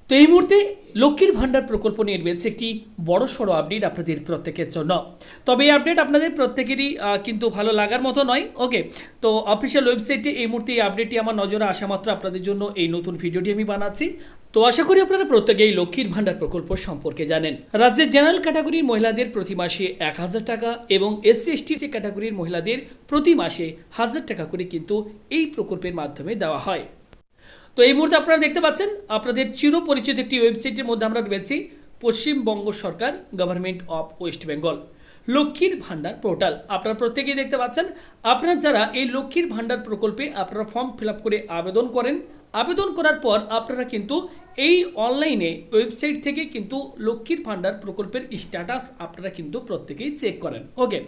তো এই মুহূর্তে লক্ষ্মীর ভান্ডার প্রকল্প নিয়ে রয়েছে একটি বড় সড়ো আপডেট আপনাদের প্রত্যেকের জন্য। তবে এই আপডেট আপনাদের প্রত্যেকেরই কিন্তু ভালো লাগার মতো নয়। ওকে, তো অফিসিয়াল ওয়েবসাইটে এই মুহূর্তে এই আপডেটটি আমার নজরে আসা মাত্র আপনাদের জন্য এই নতুন ভিডিওটি আমি বানাচ্ছি। তো আশা করি আপনারা প্রত্যেকেই লক্ষ্মীর ভান্ডার প্রকল্প সম্পর্কে জানেন। রাজ্যের জেনারেল ক্যাটাগরির মহিলাদের প্রতি মাসে 1000 টাকা এবং এসসি এসটি ক্যাটাগরির মহিলাদের প্রতি মাসে 1000 টাকা করে কিন্তু এই প্রকল্পের মাধ্যমে দেওয়া হয়। তো এই মুহূর্তে আপনারা দেখতে পাচ্ছেন আপনাদের চিরপরিচিত একটি ওয়েবসাইটের মধ্যে আমরা রয়েছি, পশ্চিমবঙ্গ সরকার গভর্নমেন্ট অফ ওয়েস্ট বেঙ্গল লক্ষ্মীর ভান্ডার পোর্টাল। আপনারা প্রত্যেকেই দেখতে পাচ্ছেন আপনারা যারা এই লক্ষ্মীর ভান্ডার প্রকল্পে আপনারা ফর্ম ফিল আপ করে আবেদন করেন, আবেদন করার পর আপনারা কিন্তু এই অনলাইনে ওয়েবসাইট থেকে কিন্তু লক্ষ্মীর ভান্ডার প্রকল্পের স্ট্যাটাস আপনারা কিন্তু প্রত্যেকেই চেক করেন। ওকে,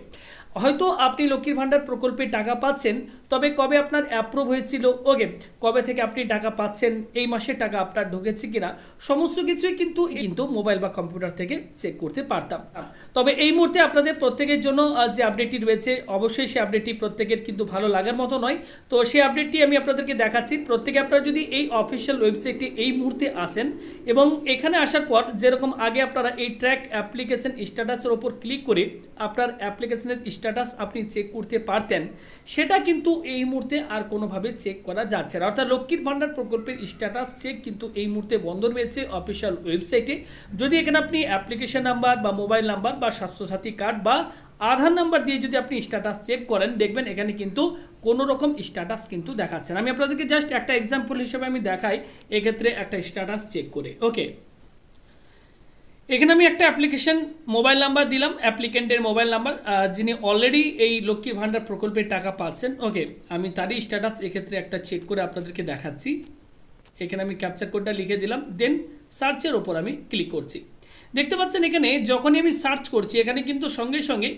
হয়তো আপনি লক্ষ্মীর ভান্ডার প্রকল্পে টাকা পাচ্ছেন, তবে কবে আপনার অ্যাপ্রুভ হয়েছিল, ওকে, কবে থেকে আপনি টাকা পাচ্ছেন, এই মাসে টাকা আপনার ঢুকেছে কিনা, সমস্ত কিছুই কিন্তু মোবাইল বা কম্পিউটার থেকে চেক করতে পারতাম। তবে এই মুহূর্তে আপনাদের প্রত্যেকের জন্য যে আপডেটটি রয়েছে, অবশ্যই সেই আপডেটটি প্রত্যেকের কিন্তু ভালো লাগার মতো নয়। তো সেই আপডেটটি আমি আপনাদেরকে দেখাচ্ছি। প্রত্যেকে আপনারা যদি এই অফিসিয়াল ওয়েবসাইটে এই মুহূর্তে আসেন এবং এখানে আসার পর যেরকম আগে আপনারা এই ট্র্যাক অ্যাপ্লিকেশন স্ট্যাটাসের ওপর ক্লিক করে আপনার অ্যাপ্লিকেশনের স্ট্যাটাস আপনি চেক করতে পারতেন, সেটা কিন্তু এই মুহূর্তে আর কোনোভাবে চেক করা যাচ্ছে না। অর্থাৎ লক্ষ্মীর ভান্ডার প্রকল্পের স্ট্যাটাস চেক কিন্তু এই মুহূর্তে বন্ধ রয়েছে অফিসিয়াল ওয়েবসাইটে। যদি এখানে আপনি অ্যাপ্লিকেশন নাম্বার বা মোবাইল নাম্বার বা স্বাস্থ্যসাথী কার্ড বা আধার নাম্বার দিয়ে যদি আপনি স্ট্যাটাস চেক করেন, দেখবেন এখানে কিন্তু কোনো রকম স্ট্যাটাস কিন্তু দেখাচ্ছে না। আমি আপনাদেরকে জাস্ট একটা এক্সাম্পল হিসেবে আমি দেখাই, এক্ষেত্রে একটা স্ট্যাটাস চেক করে। ওকে, এখানে আমি একটা অ্যাপ্লিকেশন মোবাইল নাম্বার দিলাম, অ্যাপ্লিকেন্টের মোবাইল নাম্বার, যিনি অলরেডি এই লক্ষ্মীর ভান্ডার প্রকল্পের টাকা পাচ্ছেন। ওকে, আমি তারই স্ট্যাটাস এক্ষেত্রে একটা চেক করে আপনাদেরকে দেখাচ্ছি। এখানে আমি ক্যাপচার কোডটা লিখে দিলাম, দেন সার্চের ওপর আমি ক্লিক করছি। দেখতে পাচ্ছেন এখানে যখনই আমি সার্চ করছি, এখানে কিন্তু সঙ্গে সঙ্গে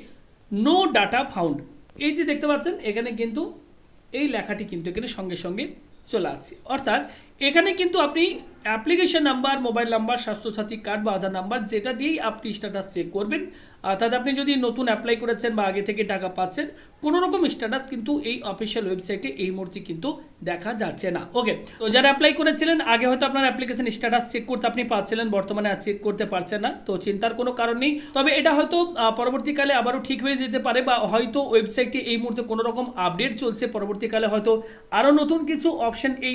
নো ডাটা ফাউন্ড, এই যে দেখতে পাচ্ছেন এখানে কিন্তু এই লেখাটি কিন্তু এখানে সঙ্গে সঙ্গে চলে আসছে। অর্থাৎ এখানে কিন্তু আপনি application number, mobile number, Swasthya Sathi card বা আধার নাম্বার যেটা দিয়েই আপনি স্ট্যাটাস চেক করবেন। অর্থাৎ আপনি যদি নতুন অ্যাপ্লাই করেছেন বা আগে থেকে টাকা পাচ্ছেন, কোনো রকম স্ট্যাটাস কিন্তু এই অফিসিয়াল ওয়েবসাইটে এই মুহূর্তে কিন্তু দেখা যাচ্ছে না। ওকে, তো যারা অ্যাপ্লাই করেছিলেন আগে হয়তো আপনার অ্যাপ্লিকেশন স্ট্যাটাস চেক করতে আপনি পাচ্ছিলেন, বর্তমানে আর চেক করতে পারছেন না, তো চিন্তার কোনো কারণ নেই। তবে এটা হয়তো পরবর্তীকালে আবারও ঠিক হয়ে যেতে পারে, বা হয়তো ওয়েবসাইটে এই মুহূর্তে কোনো রকম আপডেট চলছে, পরবর্তীকালে হয়তো আরও নতুন কিছু অপশন এই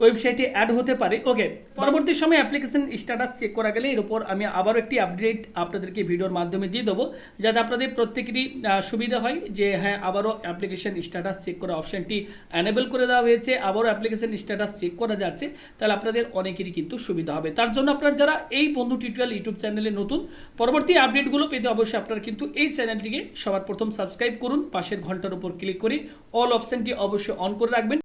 ওয়েবসাইটে অ্যাড হতে পারে। ওকে, পরবর্তী সময় অ্যাপ্লিকেশন স্ট্যাটাস চেক করা গেলে এর উপর আমি আবারও একটি আপডেট আপনাদেরকে ভিডিওর মাধ্যমে দিয়ে দেবো, যাতে আপনাদের প্রত্যেকেরই সুবিধা হয় যে হ্যাঁ, আবারও অ্যাপ্লিকেশন স্ট্যাটাস চেক করা অপশনটি অ্যানেবল করে দেওয়া হয়েছে, আবারও অ্যাপ্লিকেশন স্ট্যাটাস চেক করা যাচ্ছে, তাহলে আপনাদের অনেকেরই কিন্তু সুবিধা হবে। তার জন্য আপনারা যারা এই বন্ধু টিউটোরিয়াল ইউটিউব চ্যানেলে নতুন, পরবর্তী আপডেটগুলো পেতে অবশ্যই আপনারা কিন্তু এই চ্যানেলটিকে সবার প্রথম সাবস্ক্রাইব করুন, পাশের ঘন্টার উপর ক্লিক করে অল অপশনটি অবশ্যই অন করে রাখবেন।